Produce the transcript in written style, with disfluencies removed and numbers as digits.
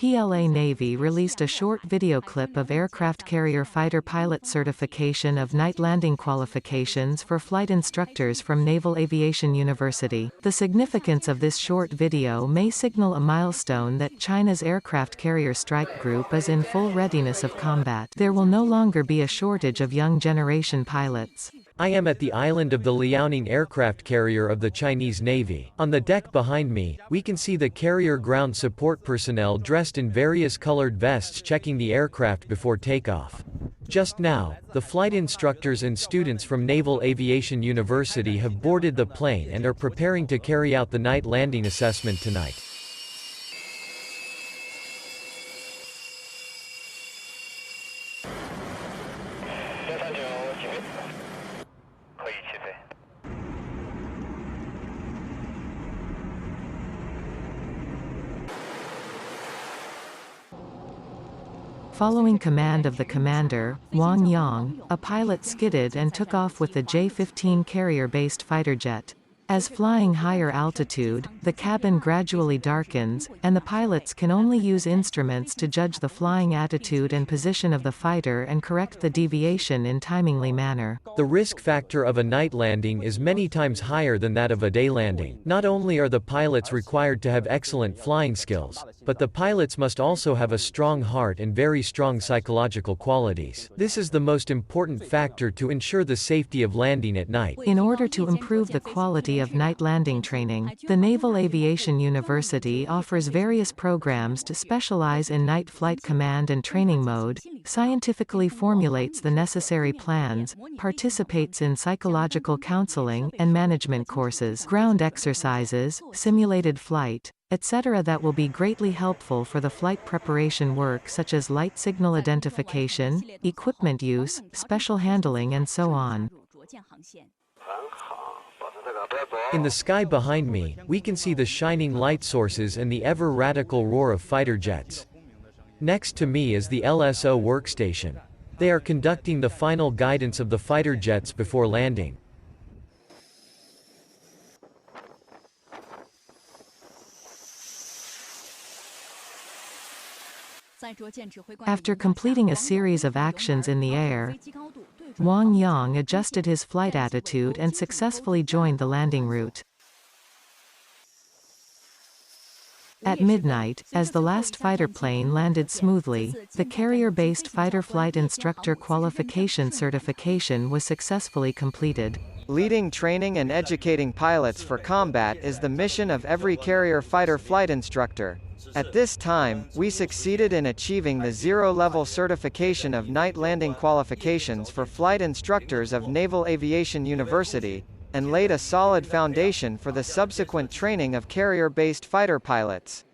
PLA Navy released a short video clip of aircraft carrier fighter pilot certification of night landing qualifications for flight instructors from Naval Aviation University. The significance of this short video may signal a milestone that China's aircraft carrier strike group is in full readiness of combat. There will no longer be a shortage of young generation pilots. I am at the island of the Liaoning aircraft carrier of the Chinese Navy. On the deck behind me, we can see the carrier ground support personnel dressed in various colored vests checking the aircraft before takeoff. Just now, the flight instructors and students from Naval Aviation University have boarded the plane and are preparing to carry out the night landing assessment tonight. Following command of the commander, Wang Yang, a pilot skidded and took off with the J-15 carrier-based fighter jet. As flying higher altitude, the cabin gradually darkens, and the pilots can only use instruments to judge the flying attitude and position of the fighter and correct the deviation in timely manner. The risk factor of a night landing is many times higher than that of a day landing. Not only are the pilots required to have excellent flying skills, but the pilots must also have a strong heart and very strong psychological qualities. This is the most important factor to ensure the safety of landing at night. In order to improve the quality of night landing training, the Naval Aviation University offers various programs to specialize in night flight command and training mode, scientifically formulates the necessary plans, participates in psychological counseling and management courses, ground exercises, simulated flight, etc. that will be greatly helpful for the flight preparation work such as light signal identification, equipment use, special handling and so on. In the sky behind me, we can see the shining light sources and the ever-radical roar of fighter jets. Next to me is the LSO workstation. They are conducting the final guidance of the fighter jets before landing. After completing a series of actions in the air, Wang Yang adjusted his flight attitude and successfully joined the landing route. At midnight, as the last fighter plane landed smoothly, the carrier-based fighter flight instructor qualification certification was successfully completed. Leading training and educating pilots for combat is the mission of every carrier fighter flight instructor. At this time, we succeeded in achieving the zero-level certification of night landing qualifications for flight instructors of Naval Aviation University, and laid a solid foundation for the subsequent training of carrier-based fighter pilots.